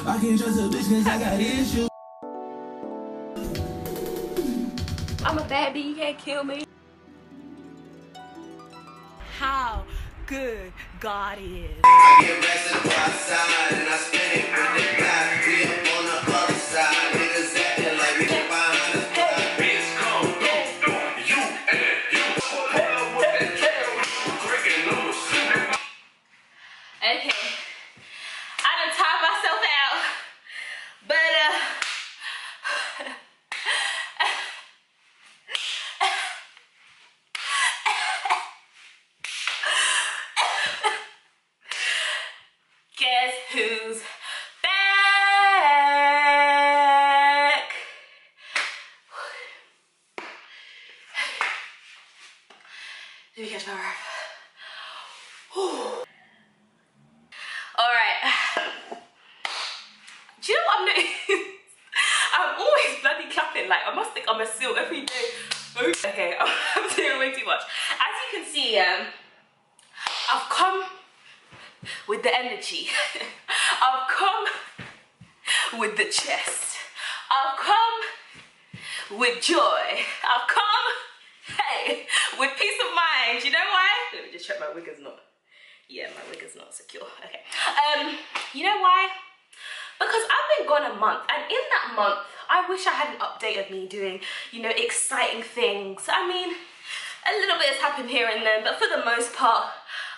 I can't trust a bitch cause I got issues. I'm a bad bitch, you can't kill me. How good God is. I get rest and go outside and I spend it with the guy. We up on the other side, niggas acting like we get behind us. Bitch, come, go, you and you. Hell with that tail, breaking loose. Okay, I done tired myself out, but guess who's back? Did you catch my breath? Alright. Do you know what I'm doing? I'm always bloody clapping, like I must think I'm a seal every day. Okay, I'm doing way too much. As you can see, I've come with the energy. I've come with the chest. I've come with joy. I've come, hey, with peace of mind. You know why? Let me just check my wig is not. Yeah, my wig is not secure. Okay. You know why? Because I've been gone a month, and in that month, I wish I had an update of me doing, you know, exciting things. I mean, a little bit has happened here and there, but for the most part,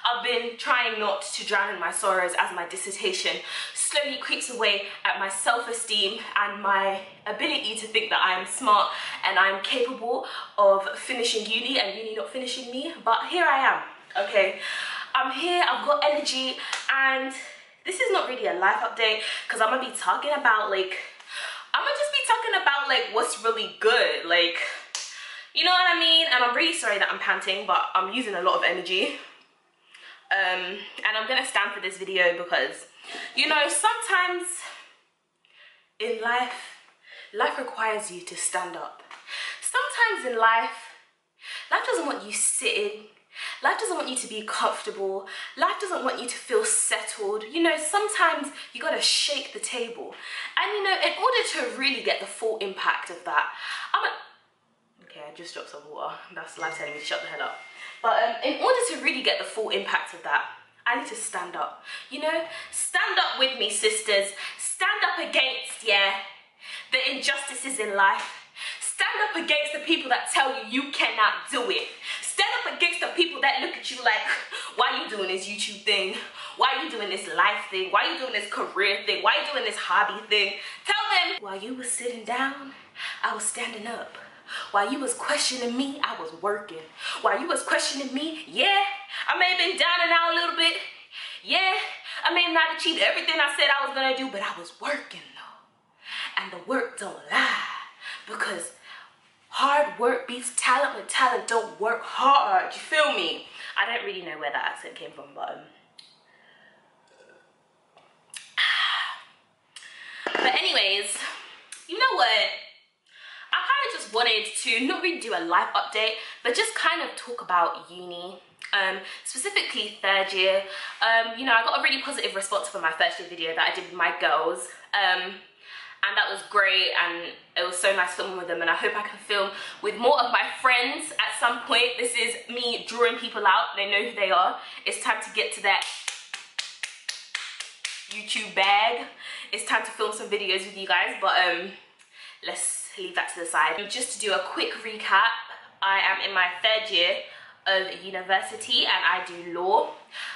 I've been trying not to drown in my sorrows as my dissertation slowly creeps away at my self-esteem and my ability to think that I am smart and I'm capable of finishing uni and uni not finishing me. But here I am, okay? I'm here, I've got energy, and this is not really a life update because I'm gonna be talking about what's really good, like, you know what I mean? And I'm really sorry that I'm panting, but I'm using a lot of energy. And I'm gonna stand for this video because, you know, sometimes in life requires you to stand up. Sometimes in life doesn't want you sitting. Life doesn't want you to be comfortable. Life doesn't want you to feel settled. You know, sometimes you gotta shake the table. And you know, in order to really get the full impact of that, okay, I just dropped some water. That's life telling me to shut the hell up. But in order to really get the full impact of that, I need to stand up. You know, stand up with me, sisters. Stand up against, yeah, the injustices in life. Stand up against the people that tell you you cannot do it. Stand up against the people that look at you like, why are you doing this YouTube thing? Why are you doing this life thing? Why are you doing this career thing? Why are you doing this hobby thing? Tell them, while you was sitting down, I was standing up. While you was questioning me, I was working. While you was questioning me, yeah, I may have been down and out a little bit. Yeah, I may have not achieved everything I said I was gonna do, but I was working though. And the work don't lie, because hard work beats talent when talent don't work hard. You feel me? I don't really know where that accent came from, but anyways, you know what? I kind of just wanted to not really do a life update, but just kind of talk about uni, specifically third year. You know, I got a really positive response for my first year video that I did with my girls. And that was great, and it was so nice filming with them, and I hope I can film with more of my friends at some point. This is me drawing people out. They know who they are. It's time to get to that YouTube bag. It's time to film some videos with you guys, but let's leave that to the side. Just to do a quick recap, I am in my third year of university and I do law.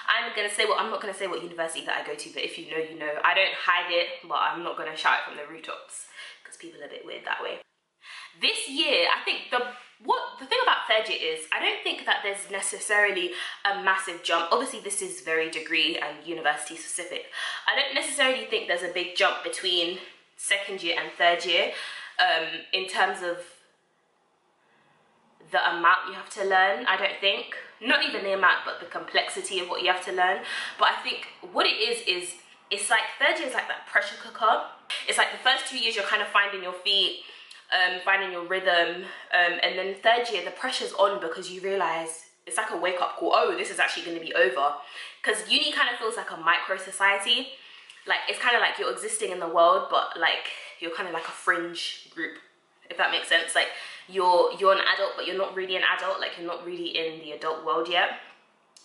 I'm not gonna say what university that I go to, but if you know, you know. I don't hide it, but I'm not gonna shout it from the rooftops because people are a bit weird that way. This year, I think the thing about third year is I don't think that there's necessarily a massive jump. Obviously, this is very degree and university specific. I don't necessarily think there's a big jump between second year and third year in terms of the amount you have to learn. I don't think, not even the amount, but the complexity of what you have to learn. But I think what it is it's like third year is like that pressure cooker. It's like the first 2 years you're kind of finding your feet, finding your rhythm, and then third year the pressure's on because you realize it's like a wake-up call. Oh, this is actually going to be over, because uni kind of feels like a micro society. like, it's kind of like you're existing in the world, but like you're kind of like a fringe group, if that makes sense. Like you're an adult, but you're not really an adult. Like you're not really in the adult world yet.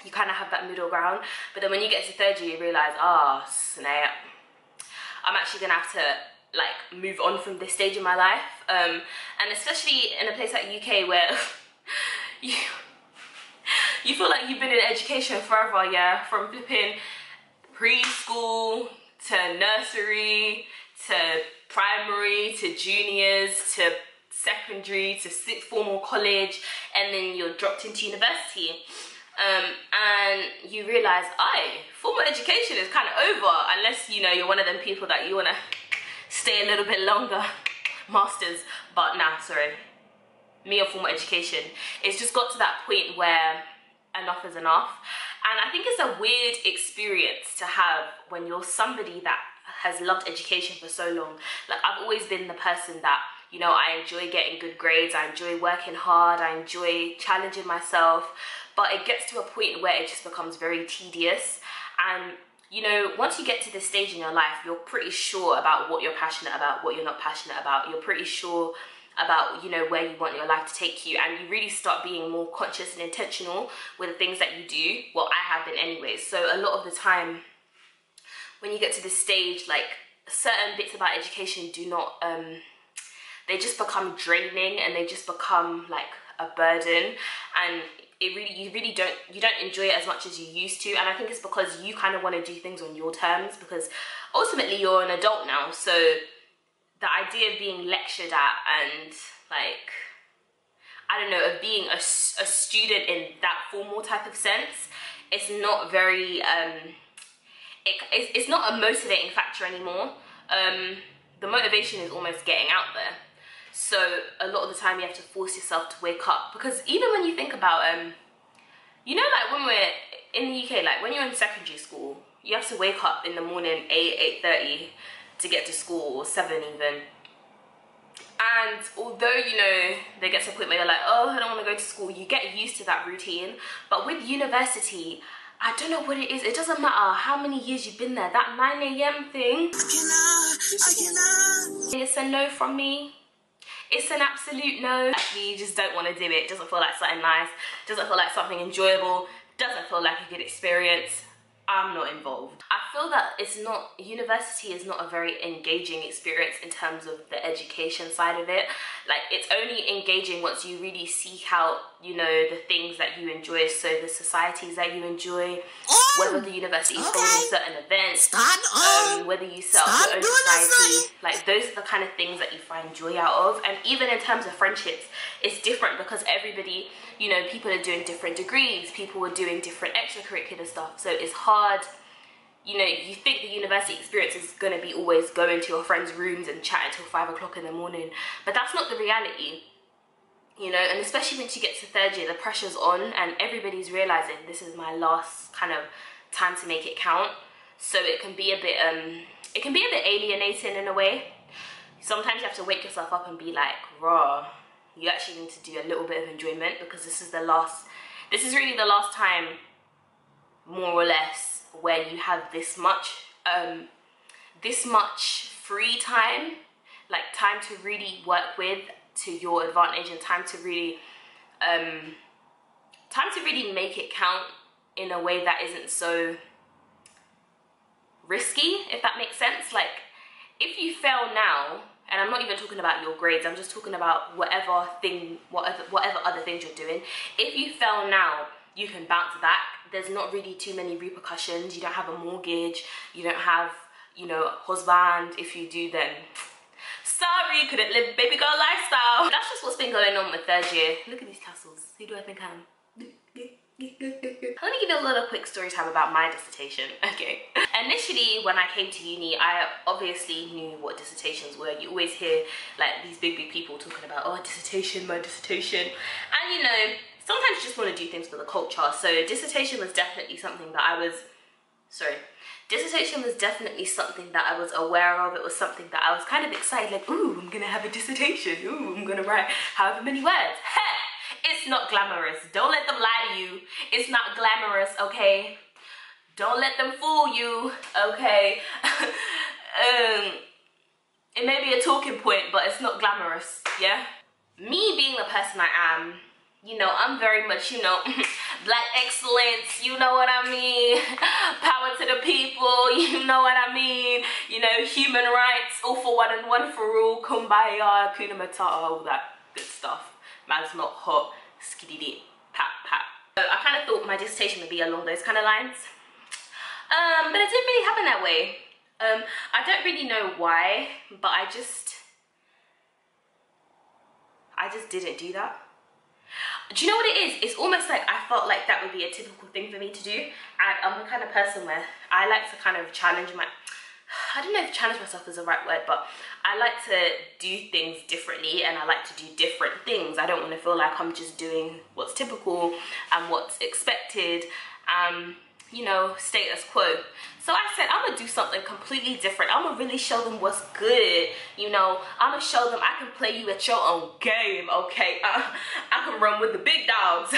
You kind of have that middle ground. But then when you get to third year, you realize, ah, snap, I'm actually gonna have to like move on from this stage in my life. And especially in a place like UK where you feel like you've been in education forever, yeah, from flipping preschool to nursery to primary to juniors to secondary to sixth form or college, and then you're dropped into university. And you realize, formal education is kind of over, unless, you know, you're one of them people that you want to stay a little bit longer, masters. But nah, sorry, me or formal education, it's just got to that point where enough is enough. And I think it's a weird experience to have when you're somebody that has loved education for so long. Like I've always been the person that, you know, I enjoy getting good grades, I enjoy working hard, I enjoy challenging myself, but it gets to a point where it just becomes very tedious. And you know, once you get to this stage in your life, you're pretty sure about what you're passionate about, what you're not passionate about. You're pretty sure about, you know, where you want your life to take you, and you really start being more conscious and intentional with the things that you do. Well, I have been anyways. So a lot of the time when you get to this stage, like certain bits about education do not, they just become draining, and they just become like a burden, and you don't enjoy it as much as you used to. And I think it's because you kind of want to do things on your terms, because ultimately you're an adult now. So the idea of being lectured at and like, I don't know, of being a student in that formal type of sense, it's not very, it's not a motivating factor anymore. The motivation is almost getting out there. So a lot of the time you have to force yourself to wake up, because even when you think about, you know, like when we're in the UK, like when you're in secondary school, you have to wake up in the morning 8:30 to get to school, or 7 even. And although, you know, there gets a point where you're like, oh, I don't want to go to school, you get used to that routine. But with university, I don't know what it is. It doesn't matter how many years you've been there. That 9 AM thing, it's a no from me. It's an absolute no. You just don't want to do it. It doesn't feel like something nice. It doesn't feel like something enjoyable. It doesn't feel like a good experience. I'm not involved. I feel that university is not a very engaging experience in terms of the education side of it. Like, it's only engaging once you really seek out, you know, the things that you enjoy, so the societies that you enjoy, whether the university is holding certain events, whether you set up your own society. Like, those are the kind of things that you find joy out of. And even in terms of friendships, it's different, because everybody, you know, people are doing different degrees, people are doing different extracurricular stuff, so it's hard. You know, you think the university experience is going to be always going to your friends' rooms and chatting till 5 o'clock in the morning, but that's not the reality, you know. And especially once you get to third year, the pressure's on, and everybody's realizing this is my last kind of time to make it count. So it can be a bit alienating in a way. Sometimes you have to wake yourself up and be like, raw, you actually need to do a little bit of enjoyment, because this is really the last time, more or less, where you have this much free time, like time to really work with to your advantage, and time to really make it count in a way that isn't so risky, if that makes sense. Like, if you fail now, and I'm not even talking about your grades, I'm just talking about whatever other things you're doing. If you fail now, you can bounce back. There's not really too many repercussions. You don't have a mortgage, you don't have, you know, a husband. If you do, then sorry, couldn't live baby girl lifestyle. That's just what's been going on with third year. Look at these tassels. Who do I think I am? Let me give you a little quick story time about my dissertation. Okay. Initially, when I came to uni, I obviously knew what dissertations were. You always hear like these big people talking about, oh, dissertation, my dissertation. And you know, sometimes you just want to do things for the culture. So dissertation was definitely something that I was aware of. It was something that I was kind of excited, like, ooh, I'm gonna have a dissertation. Ooh, I'm gonna write however many words. It's not glamorous. Don't let them lie to you. It's not glamorous, okay? Don't let them fool you, okay? it may be a talking point, but it's not glamorous, yeah? Me being the person I am, you know, I'm very much, you know, black excellence, you know what I mean? Power to the people, you know what I mean? You know, human rights, all for one and one for all, kumbaya, kuna matata, all that good stuff. Man's not hot, skiddy pat pat. So I kind of thought my dissertation would be along those kind of lines. But it didn't really happen that way. I don't really know why, but I just didn't do that. Do you know what it is? It's almost like I felt like that would be a typical thing for me to do. And I'm the kind of person where I like to kind of challenge I don't know if challenge myself is the right word, but I like to do things differently and I like to do different things. I don't want to feel like I'm just doing what's typical and what's expected, you know, status quo. So I said, I'm gonna do something completely different. I'm gonna really show them what's good. You know, I'm gonna show them I can play you at your own game, okay? I can run with the big dogs.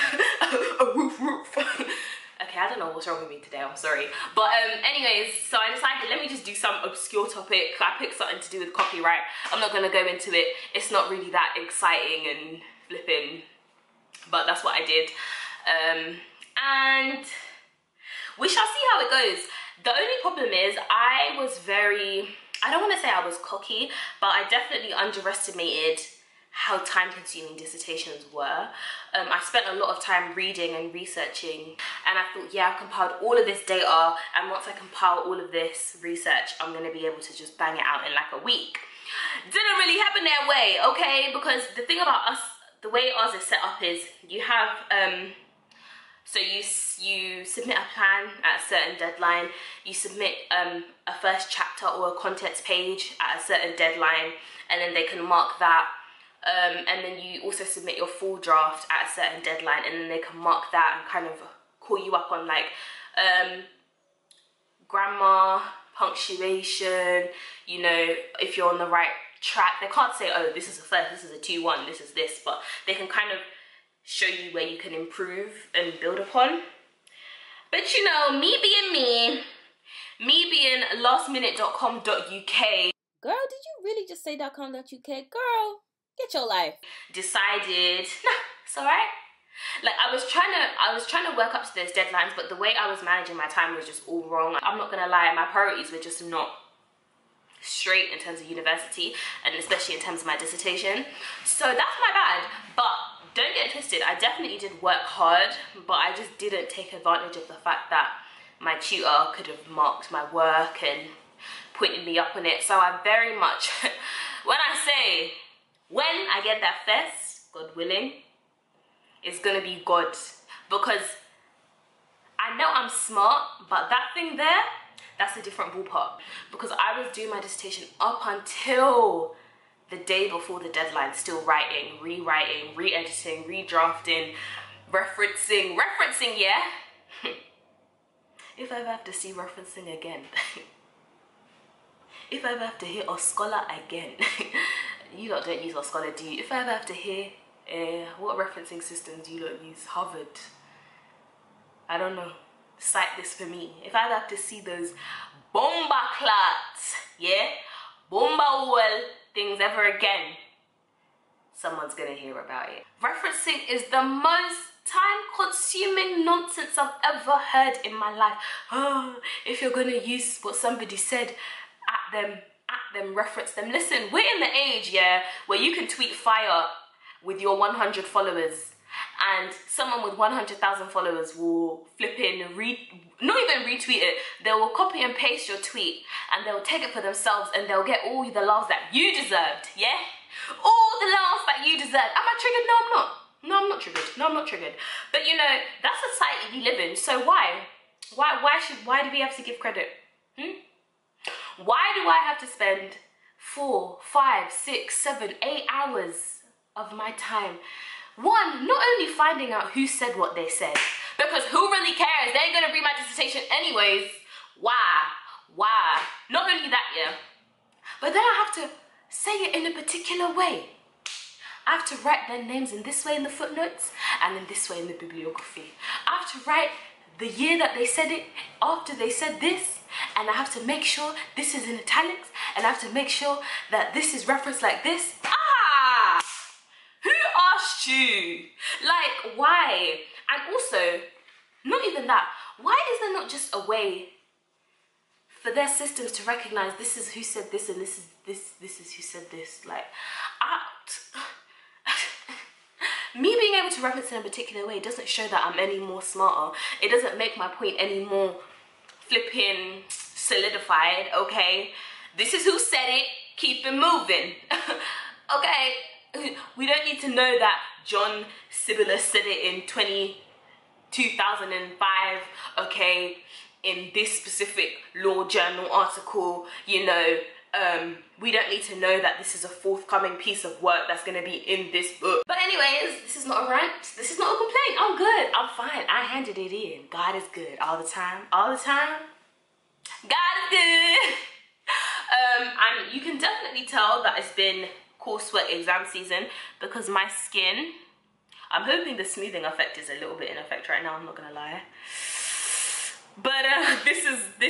Roof, roof. Okay, I don't know what's wrong with me today, I'm sorry. But anyways, so I decided, let me just do some obscure topic. I picked something to do with copyright. I'm not gonna go into it. It's not really that exciting and flipping, but that's what I did. And we shall see how it goes. The only problem is I was I don't want to say I was cocky, but I definitely underestimated how time-consuming dissertations were. I spent a lot of time reading and researching, and I thought, yeah, I've compiled all of this data, and once I compile all of this research, I'm going to be able to just bang it out in like a week. Didn't really happen that way, okay? Because the thing about us, the way ours is set up is you have, so you submit a plan at a certain deadline, you submit a first chapter or a contents page at a certain deadline, and then they can mark that. And then you also submit your full draft at a certain deadline, and then they can mark that and kind of call you up on like grammar, punctuation, you know, if you're on the right track. They can't say, oh, this is a first, this is a 2-1, this is this, but they can kind of show you where you can improve and build upon. But you know, me being lastminute.com.uk. Girl, did you really just say .com.uk? Girl, get your life. Decided, nah, it's alright. Like I was trying to work up to those deadlines, but the way I was managing my time was just all wrong. I'm not gonna lie, my priorities were just not straight in terms of university, and especially in terms of my dissertation. So that's my bad, but don't get twisted, I definitely did work hard, but I just didn't take advantage of the fact that my tutor could have marked my work and pointed me up on it. So I very much, when I get that first, God willing, it's gonna be God. Because I know I'm smart, but that thing there, that's a different ballpark. Because I was doing my dissertation up until the day before the deadline, still writing, rewriting, re-editing, redrafting, referencing, yeah? If I ever have to see referencing again, if I ever have to hear a scholar again, you lot don't use a scholar, do you? If I ever have to hear, what referencing systems you lot use? Harvard, I don't know, cite this for me. If I ever have to see those bomba clats, yeah, bomba well things ever again, someone's gonna hear about it. Referencing is the most time-consuming nonsense I've ever heard in my life. Oh, if you're gonna use what somebody said, at them, reference them. Listen, we're in the age, yeah, where you can tweet fire with your 100 followers, and someone with 100,000 followers will flip in, not even retweet it, they will copy and paste your tweet, and they'll take it for themselves, and they'll get all the loves that you deserved, yeah? All the loves that you deserved. Am I triggered? No, I'm not. No, I'm not triggered. No, I'm not triggered. But you know, that's the society we live in, so why? Why do we have to give credit? Why do I have to spend 4, 5, 6, 7, 8 hours of my time, one, not only finding out who said what they said, because who really cares? They ain't gonna read my dissertation anyways. Why? Not only that, yeah, but then I have to say it in a particular way. I have to write their names in this way in the footnotes and in this way in the bibliography. I have to write the year that they said it, after they said this, and I have to make sure this is in italics, and I have to make sure that this is referenced like this. Ah! Who asked you? Like, why? And also, not even that, why is there not just a way for their systems to recognize this is who said this and this is who said this? Like, me being able to reference in a particular way doesn't show that I'm any more smarter. It doesn't make my point any more flipping solidified, okay? This is who said it, keep it moving. Okay, we don't need to know that John Sibylla said it in 2005, okay, in this specific law journal article, you know. We don't need to know that this is a forthcoming piece of work that's going to be in this book. But anyways, this is not a rant. This is not a complaint. I'm good. I'm fine. I handed it in. God is good all the time. All the time. God is good. And you can definitely tell that it's been coursework exam season because my skin, I'm hoping the smoothing effect is a little bit in effect right now. I'm not going to lie. But this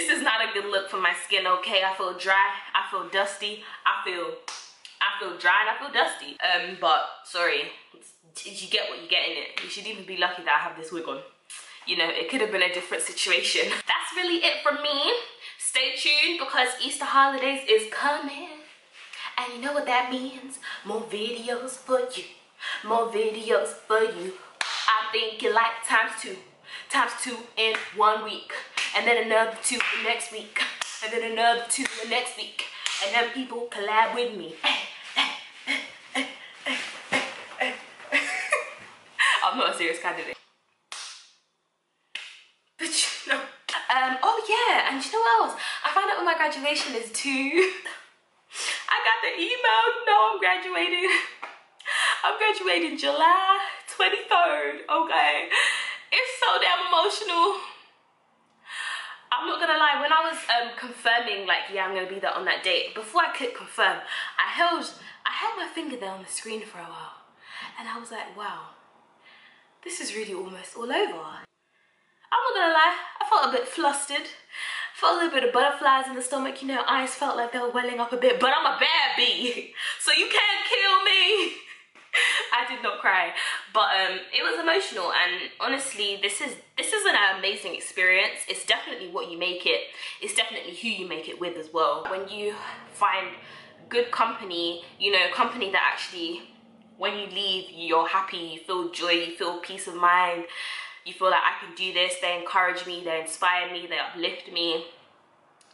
is not a good look for my skin, okay? I feel dry, I feel dusty, I feel dry and I feel dusty. But sorry, you get what you get in it. You should even be lucky that I have this wig on. You know, it could have been a different situation. That's really it from me. Stay tuned because Easter holidays is coming. And you know what that means? More videos for you. More videos for you. I think you like ×2. ×2 in 1 week, and then another 2 the next week, and then another 2 the next week, and then people collab with me. I'm not a serious candidate. But you know, oh yeah, and you know what else? I found out when my graduation is too. I got the email, no, I'm graduating. I'm graduating July 23rd, okay? It's so damn emotional. I'm not gonna lie, when I was confirming, like, yeah, I'm gonna be there on that date, before I clicked confirm, I held my finger there on the screen for a while, and I was like, wow, this is really almost all over. I'm not gonna lie, I felt a bit flustered, felt a little bit of butterflies in the stomach, you know, eyes felt like they were welling up a bit, but I'm a bad bee, so you can't kill me. I did not cry, but it was emotional, and honestly, this is an amazing experience. It's definitely what you make it. It's definitely who you make it with as well. When you find good company, you know, company that actually, when you leave, you're happy, you feel joy, you feel peace of mind, you feel like I can do this. They encourage me, they inspire me, they uplift me.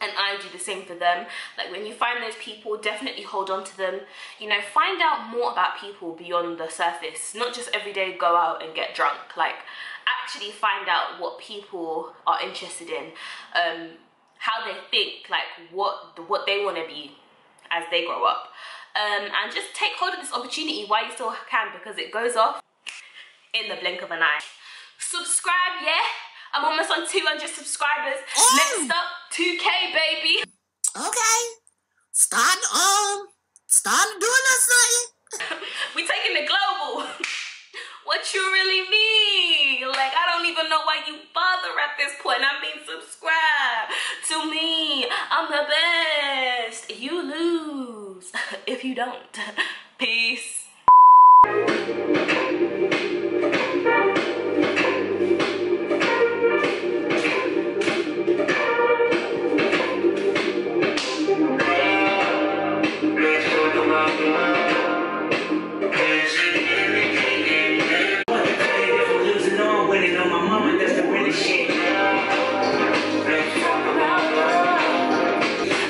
And I do the same for them. Like, when you find those people, definitely hold on to them. You know, find out more about people beyond the surface. Not just every day go out and get drunk. Like, actually find out what people are interested in, how they think, like what they want to be as they grow up. And just take hold of this opportunity while you still can, because it goes off in the blink of an eye. Subscribe, yeah? I'm almost on 200 subscribers. Next up, 2K, baby. Okay. Starting doing this something. We taking it global. What you really mean? Like, I don't even know why you bother at this point. I mean, subscribe to me. I'm the best. You lose if you don't. Peace.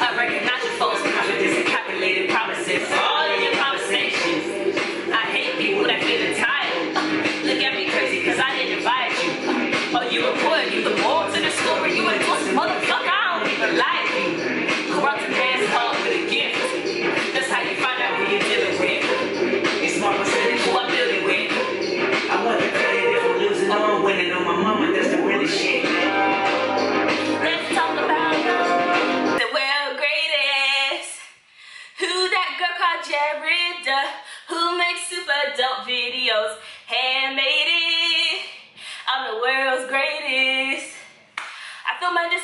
I recognize your false confidence and calculated promises. All of your promises.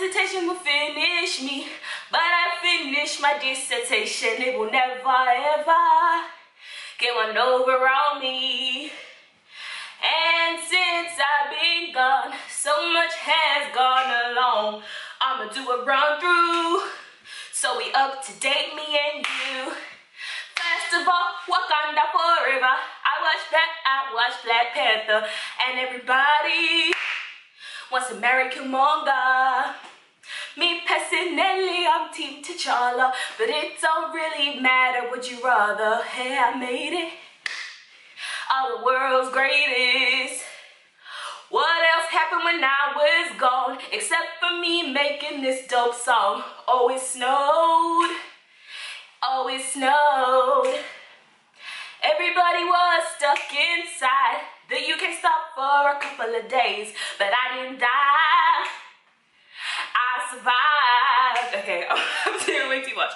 hesitation will finish me, but I finished my dissertation. It will never ever get one over on me. And since I've been gone, so much has gone along. I'ma do a run through, so we up to date, me and you. First of all, Wakanda forever. I watched Black Panther, and everybody wants to marry Killmonger. Me personally, I'm Team T'Challa, but it don't really matter. Would you rather? Hey, I made it. All the world's greatest. What else happened when I was gone? Except for me making this dope song. Oh, it snowed. Oh, it snowed. Everybody was stuck inside. The UK stopped for a couple of days, but I didn't die. I survived. Okay, I'm doing way too much.